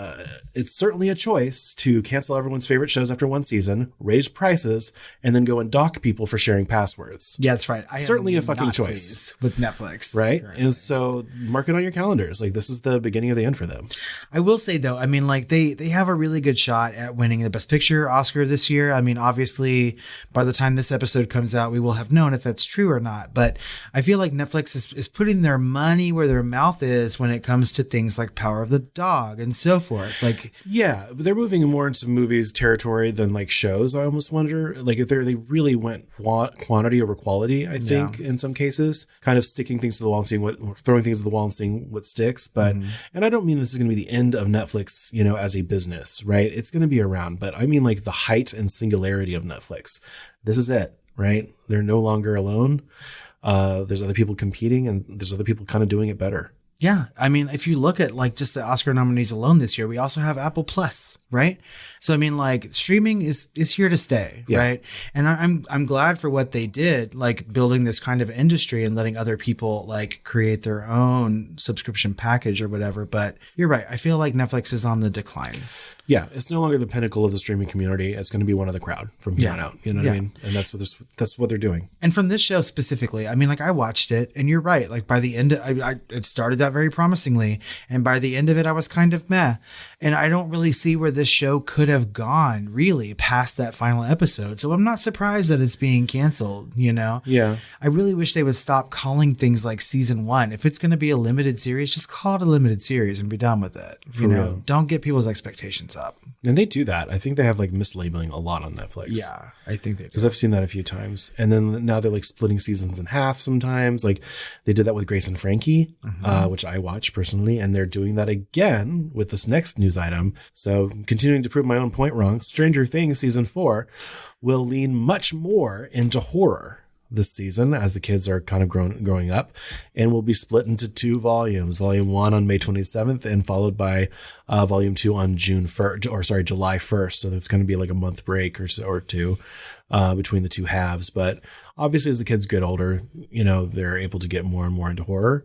it's certainly a choice to cancel everyone's favorite shows after one season, raise prices, and then go and dock people for sharing passwords. Yeah, that's right. Certainly a fucking choice with Netflix, right? Currently. And so mark it on your calendars. Like, this is the beginning of the end for them. I will say though, I mean, like they have a really good shot at winning the Best Picture Oscar this year. I mean, obviously, by the time this episode comes out, we will have known if that's true or not. But I feel like Netflix is putting their money where their mouth is when it comes to things like Power of the Dog and so forth. Like, yeah, but they're moving more into movies territory than like shows. I almost wonder, like, if they really went quantity over quality. I think in some cases, kind of sticking things to the wall and throwing things to the wall and seeing what sticks. But and I don't mean this is going to be the end of Netflix, you know, as a business, right? It's going to be around, but I mean like the height and singularity of Netflix. This is it, right? They're no longer alone. There's other people competing, and there's other people kind of doing it better. Yeah. I mean, if you look at like just the Oscar nominees alone this year, we also have Apple Plus, right? So, I mean, like streaming is here to stay, right? And I'm glad for what they did, like building this kind of industry and letting other people like create their own subscription package or whatever. But you're right. I feel like Netflix is on the decline. Yeah, it's no longer the pinnacle of the streaming community. It's going to be one of the crowd from here on out. You know what I mean? And that's what they're doing. And from this show specifically, I mean, like I watched it, and you're right. Like by the end, it started out very promisingly, and by the end of it, I was kind of meh. And I don't really see where this show could have gone really past that final episode. So I'm not surprised that it's being canceled. You know? Yeah. I really wish they would stop calling things like season 1. If it's going to be a limited series, just call it a limited series and be done with it. You know, don't get people's expectations up. And they do that. I think they have like mislabeling a lot on Netflix. Yeah, I think they do. Because I've seen that a few times. And then now they're like splitting seasons in half sometimes. Like they did that with Grace and Frankie, which I watch personally. And they're doing that again with this next news item. So continuing to prove my own point wrong, Stranger Things season 4 will lean much more into horror this season as the kids are kind of growing up, and will be split into 2 volumes. Volume 1 on May 27th and followed by Volume 2 on July 1st. So there's going to be like a month break or two between the 2 halves. But obviously as the kids get older, you know, they're able to get more and more into horror.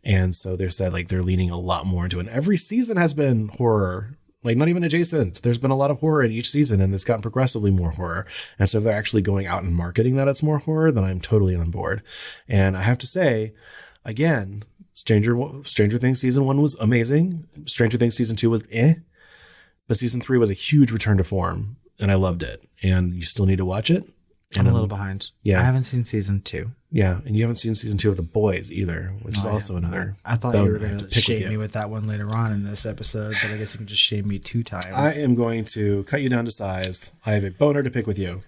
And so they said like they're leaning a lot more into it. And every season has been horror. Like not even adjacent. There's been a lot of horror in each season, and it's gotten progressively more horror. And so if they're actually going out and marketing that it's more horror, then I'm totally on board. And I have to say, again, Stranger Things season 1 was amazing. Stranger Things season 2 was but season 3 was a huge return to form, and I loved it. And you still need to watch it. I'm a little behind. Yeah, I haven't seen season 2. Yeah, and you haven't seen season 2 of The Boys either, which is also another. I thought you were going to shame me with that one later on in this episode, but I guess you can just shame me 2 times. I am going to cut you down to size. I have a boner to pick with you.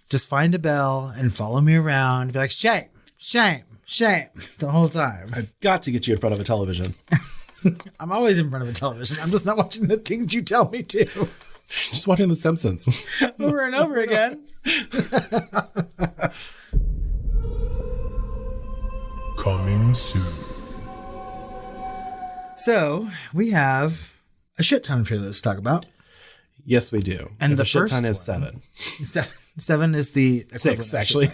Just find a bell and follow me around. Be like, shame, shame, shame the whole time. I've got to get you in front of a television. I'm always in front of a television. I'm just not watching the things you tell me to. Just watching The Simpsons. Over and over again. Coming soon. So we have a shit ton of trailers to talk about. Yes, we do. And the shit first ton is one- 7. 7 is the 6, actually.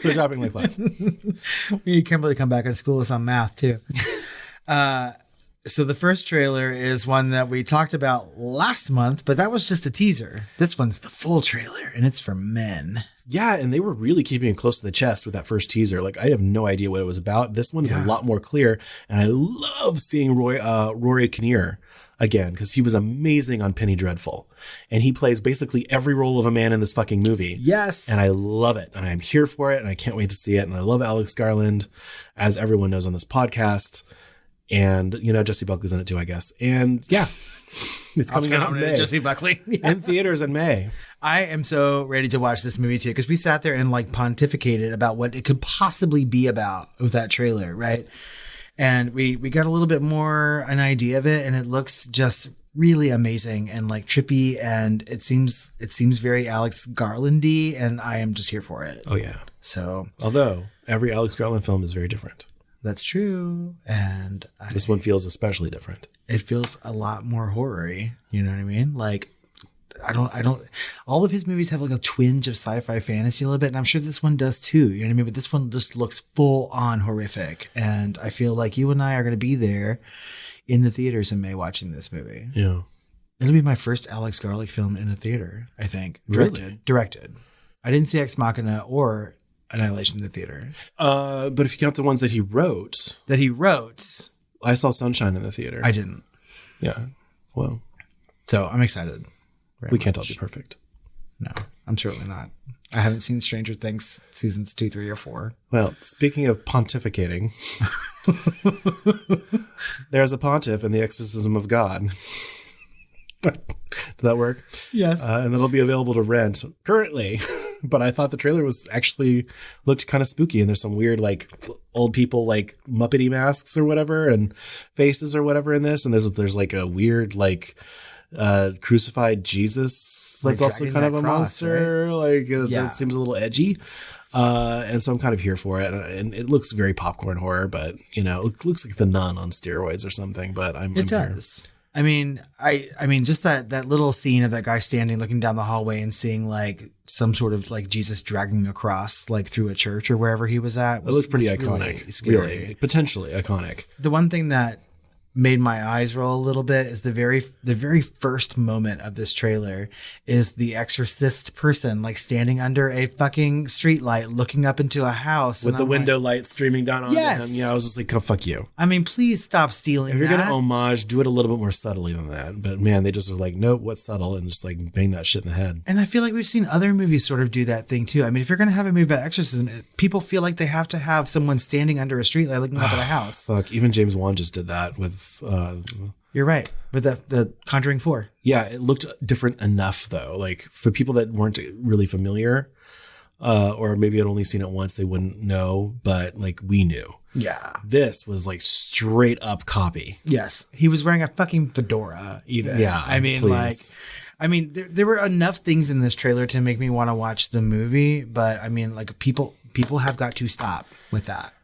They're dropping like flies. We need Kimberly to come back and school us on math too. So the first trailer is one that we talked about last month, but that was just a teaser. This one's the full trailer, and it's for men. Yeah, and they were really keeping it close to the chest with that first teaser. Like, I have no idea what it was about. This one is a lot more clear, and I love seeing Rory Kinnear again, because he was amazing on Penny Dreadful. And he plays basically every role of a man in this fucking movie. Yes. And I love it, and I'm here for it, and I can't wait to see it. And I love Alex Garland, as everyone knows on this podcast. And, you know, Jesse Buckley's in it too, I guess. And yeah, it's coming out in May. Jesse Buckley. In theaters in May. I am so ready to watch this movie too, because we sat there and like pontificated about what it could possibly be about with that trailer, right? And we got a little bit more an idea of it, and it looks just really amazing and like trippy, and it seems very Alex Garland-y, and I am just here for it. Oh yeah. So although every Alex Garland film is very different. That's true. And this one feels especially different. It feels a lot more horror-y. You know what I mean? Like, I don't, all of his movies have like a twinge of sci-fi fantasy a little bit. And I'm sure this one does too. You know what I mean? But this one just looks full on horrific. And I feel like you and I are going to be there in the theaters in May watching this movie. Yeah. It'll be my first Alex Garland film in a theater, I think. Really? Directed. I didn't see Ex Machina or Annihilation in the theater. But if you count the ones that he wrote. I saw Sunshine in the theater. I didn't. Yeah. Well. So I'm excited. We can't all be perfect. No, I'm certainly not. I haven't seen Stranger Things seasons 2, 3, or 4. Well, speaking of pontificating, there's a pontiff in the Exorcism of God. Did that work? Yes. And it'll be available to rent currently. But I thought the trailer was actually looked kind of spooky, and there's some weird like old people like Muppety masks or whatever and faces or whatever in this, and there's like a weird like crucified Jesus that's also kind of a monster, right? That seems a little edgy. And so I'm kind of here for it, and it looks very popcorn horror, but you know, it looks like The Nun on steroids or something. But I'm does. Here. I mean, just that little scene of that guy standing, looking down the hallway and seeing like some sort of like Jesus dragging a cross like through a church or wherever he was at. It looked pretty iconic, really, potentially iconic. The one thing that made my eyes roll a little bit is the very first moment of this trailer is the exorcist person like standing under a fucking street light looking up into a house with the window light streaming down on him. Yeah, I was just like, oh, fuck you. I mean, please stop stealing. If you're gonna homage, do it a little bit more subtly than that. But man, they just are like, nope, what's subtle, and just like bang that shit in the head. And I feel like we've seen other movies sort of do that thing too. I mean, if you're gonna have a movie about exorcism, people feel like they have to have someone standing under a street light looking up at a house. Fuck, even James Wan just did that with You're right. With the Conjuring 4. Yeah, it looked different enough though. Like for people that weren't really familiar, or maybe had only seen it once, they wouldn't know, but like we knew. Yeah. This was like straight up copy. Yes. He was wearing a fucking fedora even. Yeah. I mean, please. like I mean, there were enough things in this trailer to make me want to watch the movie, but I mean, like people have got to stop with that.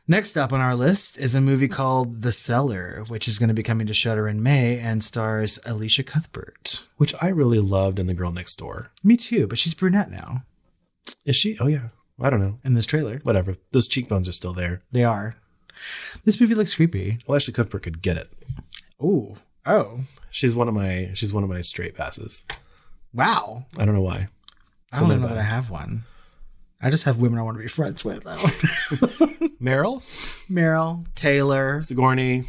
Next up on our list is a movie called The Cellar, which is going to be coming to Shudder in May and stars Alicia Cuthbert. Which I really loved in The Girl Next Door. Me too, but she's brunette now. Is she? Oh, yeah. I don't know. In this trailer. Whatever. Those cheekbones are still there. They are. This movie looks creepy. Well, Ashley Cuthbert could get it. Ooh. Oh. She's one of my straight passes. Wow. I don't know why. I don't know that I have one. I just have women I want to be friends with. Meryl, Taylor, Sigourney.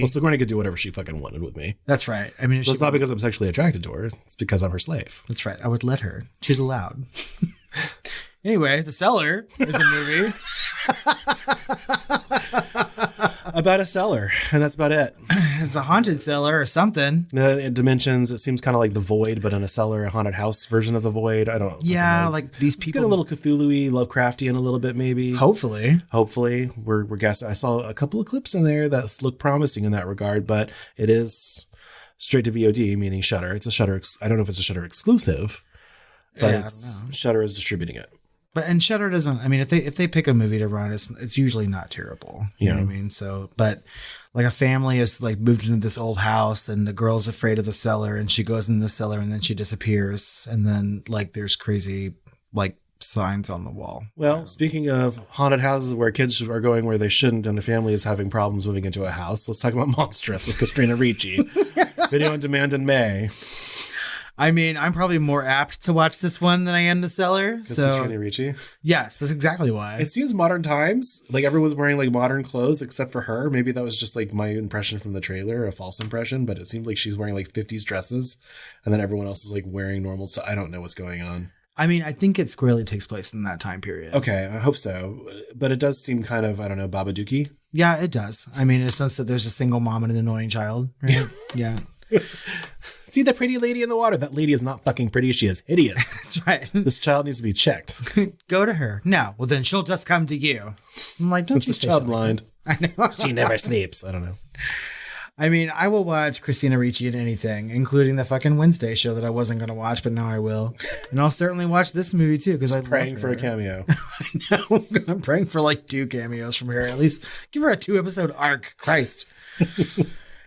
Well, Sigourney could do whatever she fucking wanted with me. That's right. I mean, it's not because I'm sexually attracted to her. It's because I'm her slave. That's right. I would let her. She's allowed. Anyway, The Cellar is a movie about a cellar, and that's about it. It's a haunted cellar or something. Dimensions. It seems kind of like The Void, but in a cellar, a haunted house version of The Void. I don't. Yeah, like these people. Get a little Cthulhu-y, Lovecraftian a little bit, maybe. Hopefully, we're guessing. I saw a couple of clips in there that look promising in that regard, but it is straight to VOD, meaning Shudder. It's a Shudder. I don't know if it's a Shudder exclusive, but Shudder is distributing it. And Shudder doesn't. I mean, if they pick a movie to run, it's usually not terrible. You know what I mean? So, but like a family is like moved into this old house, and the girl's afraid of the cellar, and she goes in the cellar, and then she disappears, and then like there's crazy like signs on the wall. Well, speaking of haunted houses where kids are going where they shouldn't, and the family is having problems moving into a house, let's talk about Monstrous with Christina Ricci. Video on demand in May. I mean, I'm probably more apt to watch this one than I am The Cellar. So, Christina Ricci. Yes, that's exactly why. It seems modern times. Like everyone's wearing like modern clothes except for her. Maybe that was just like my impression from the trailer, a false impression. But it seems like she's wearing like 50s dresses, and then everyone else is like wearing normal stuff. I don't know what's going on. I mean, I think it squarely takes place in that time period. Okay, I hope so. But it does seem kind of, I don't know, Babadookie. Yeah, it does. I mean, in the sense that there's a single mom and an annoying child. Right? Yeah. See the pretty lady in the water? That lady is not fucking pretty. She is hideous. That's right. This child needs to be checked. Go to her. No. Well, then she'll just come to you. I'm like, don't you this child blind? I know. She never sleeps. I don't know. I mean, I will watch Christina Ricci in anything, including the fucking Wednesday show that I wasn't going to watch, but now I will. And I'll certainly watch this movie too, because I'm praying for a cameo. I know. I'm praying for like 2 cameos from her. At least give her a 2-episode arc. Christ.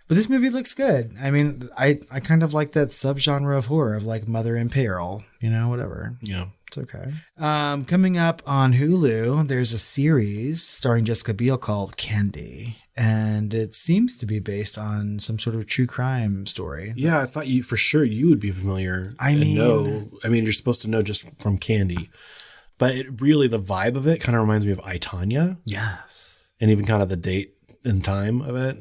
But this movie looks good. I mean, I kind of like that subgenre of horror of like Mother in Peril, whatever. Yeah. It's okay. Coming up on Hulu, there's a series starring Jessica Biel called Candy. And it seems to be based on some sort of true crime story. Yeah, I thought you would be familiar. I mean, you're supposed to know just from Candy. But it really, the vibe of it kind of reminds me of I, Tonya. Yes. And even kind of the date and time of it,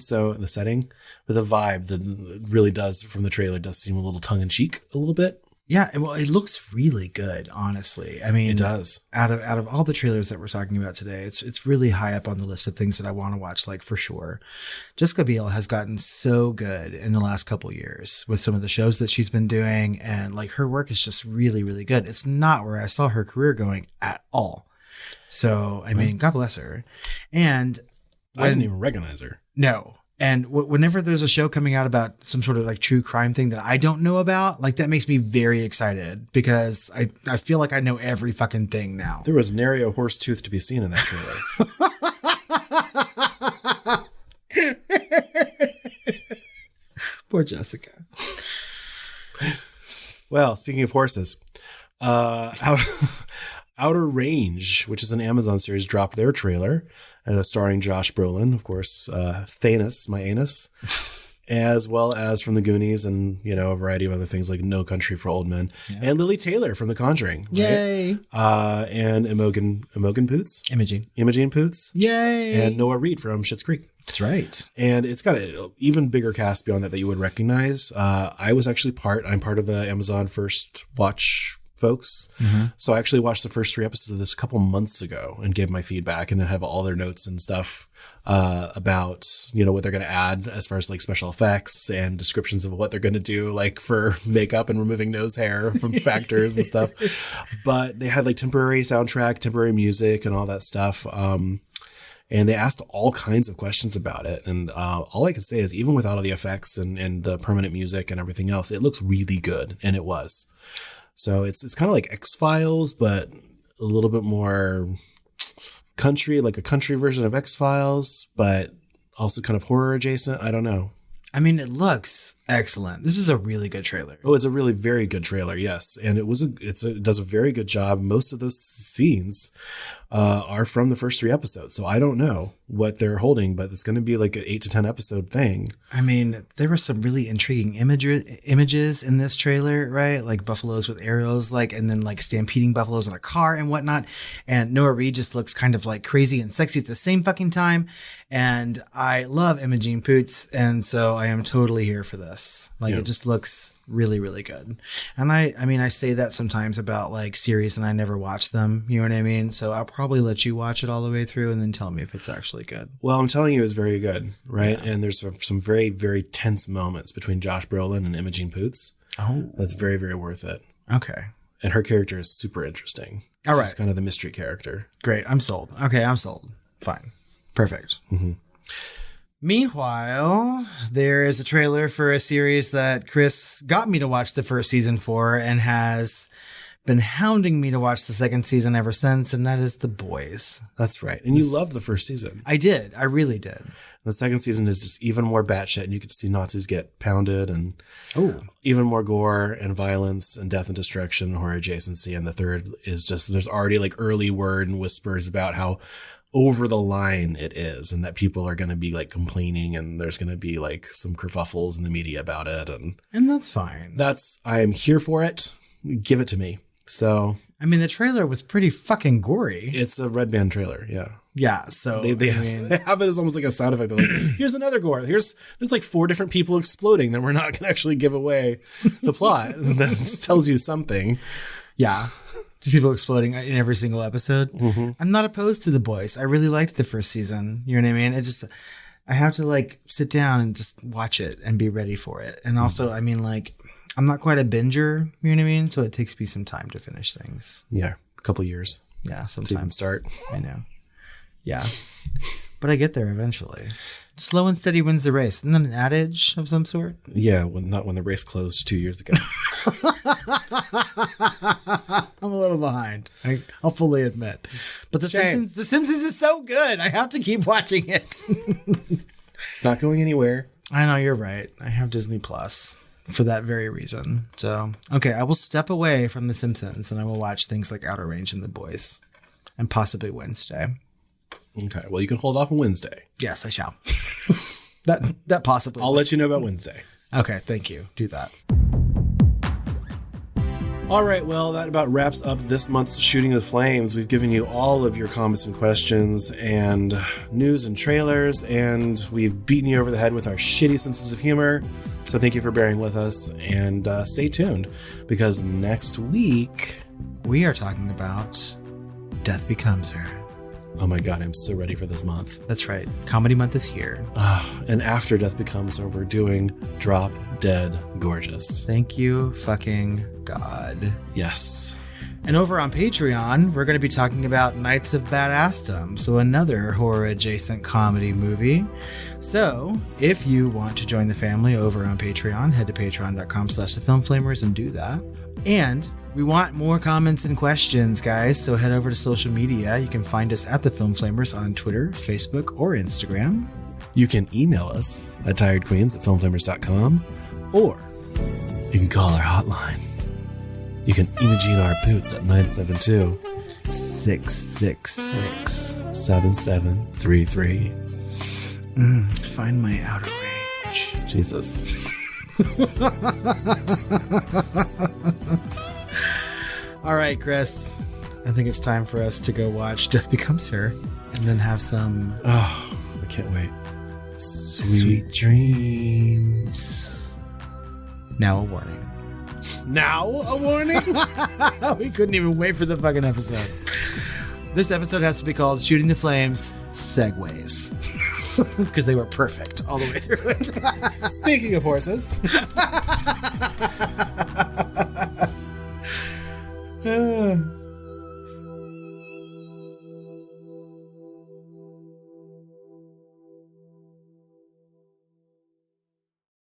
so the setting. But the vibe that really does, from the trailer, does seem a little tongue-in-cheek a little bit. Yeah, well, it looks really good, honestly. I mean, it does. Out of all the trailers that we're talking about today, it's really high up on the list of things that I want to watch, like for sure. Jessica Biel has gotten so good in the last couple years with some of the shows that she's been doing, and like her work is just really, really good. It's not where I saw her career going at all. So, I mean, God bless her. And I didn't even recognize her. No. And whenever there's a show coming out about some sort of like true crime thing that I don't know about, like that makes me very excited because I feel like I know every fucking thing now. There was nary a horse tooth to be seen in that trailer. Poor Jessica. Well, speaking of horses, Outer Range, which is an Amazon series, dropped their trailer. Starring Josh Brolin, of course, Thanos, my anus, as well as from The Goonies and, a variety of other things like No Country for Old Men, and Lily Taylor from The Conjuring. Right? Yay! And Imogen Poots. Imogen Poots. Yay! And Noah Reed from Schitt's Creek. That's right. And it's got an even bigger cast beyond that you would recognize. I'm part of the Amazon First Watch folks. Mm-hmm. So I actually watched the first 3 episodes of this a couple months ago and gave my feedback and have all their notes and stuff about, what they're going to add as far as like special effects and descriptions of what they're going to do, like for makeup and removing nose hair from factors and stuff. But they had like temporary soundtrack, temporary music and all that stuff. And they asked all kinds of questions about it. And all I can say is even without all the effects and the permanent music and everything else, it looks really good. And it was. So it's kind of like X-Files, but a little bit more country, like a country version of X-Files, but also kind of horror adjacent. I don't know. I mean, it looks excellent. This is a really good trailer. Oh, it's a really very good trailer, yes, and it does a very good job. Most of those scenes are from the first 3 episodes, so I don't know what they're holding, but it's going to be like an 8 to 10 episode thing. I mean, there were some really intriguing images in this trailer, right? Like buffaloes with arrows, and then stampeding buffaloes in a car and whatnot. And Noah Reid just looks kind of crazy and sexy at the same fucking time. And I love Imogen Poots, and so I am totally here for this. It just looks really, really good. And I say that sometimes about series and I never watch them. You know what I mean? So I'll probably let you watch it all the way through and then tell me if it's actually good. Well, I'm telling you, it's very good, right? Yeah. And there's some very, very tense moments between Josh Brolin and Imogen Poots. Oh. That's very, very worth it. Okay. And her character is super interesting. All right. She's kind of the mystery character. Great. I'm sold. Okay, I'm sold. Fine. Perfect. Mm-hmm. Meanwhile, there is a trailer for a series that Chris got me to watch the first season for and has been hounding me to watch the second season ever since, and that is The Boys. That's right. And you loved the first season. I did. I really did. The second season is just even more batshit, and you get to see Nazis get pounded and even more gore and violence and death and destruction and horror adjacency. And the third is just, there's already early word and whispers about how over the line it is, and that people are going to be complaining, and there's going to be some kerfuffles in the media about it, and that's fine. I am here for it. Give it to me. So I mean, the trailer was pretty fucking gory. It's a Red Band trailer, yeah. So they have it as almost like a sound effect. They're here's another gore. There's 4 different people exploding. Then we're not going to actually give away the plot. That tells you something. Yeah. Just people exploding in every single episode. Mm-hmm. I'm not opposed to The Boys. I really liked the first season. You know what I mean? I have to sit down and just watch it and be ready for it. And also, I mean, I'm not quite a binger. You know what I mean? So it takes me some time to finish things. Yeah, a couple years. Yeah, sometimes. To even start. I know. Yeah, but I get there eventually. Slow and steady wins the race. Isn't that an adage of some sort? Yeah, not when the race closed 2 years ago. I'm a little behind. I'll fully admit. But The Simpsons is so good. I have to keep watching it. It's not going anywhere. I know, you're right. I have Disney Plus for that very reason. So, okay, I will step away from The Simpsons and I will watch things like Outer Range and The Boys and possibly Wednesday. Okay, well, you can hold off on Wednesday. Yes, I shall. that possibly. I'll let you know about Wednesday. Okay, thank you. Do that. All right, well, that about wraps up this month's Shooting the Flames. We've given you all of your comments and questions and news and trailers, and we've beaten you over the head with our shitty senses of humor. So thank you for bearing with us, and stay tuned, because next week we are talking about Death Becomes Her. Oh my God, I'm so ready for this month. That's right. Comedy month is here. And after Death Becomes Her, we're doing Drop Dead Gorgeous. Thank you, fucking God. Yes. And over on Patreon, we're going to be talking about Knights of Badassdom, so another horror-adjacent comedy movie. So, if you want to join the family over on Patreon, head to patreon.com/thefilmflamers and do that. And we want more comments and questions, guys, so head over to social media. You can find us at The Film Flamers on Twitter, Facebook, or Instagram. You can email us at tiredqueens@filmflamers.com, or you can call our hotline. You can Imogen our boots at 972-666-7733. Find my outer range. Jesus. All right, Chris. I think it's time for us to go watch Death Becomes Her and then have some... Oh, I can't wait. Sweet dreams. Now a warning. Now a warning? We couldn't even wait for the fucking episode. This episode has to be called Shooting the Flames Segways. Because they were perfect all the way through it. Speaking of horses.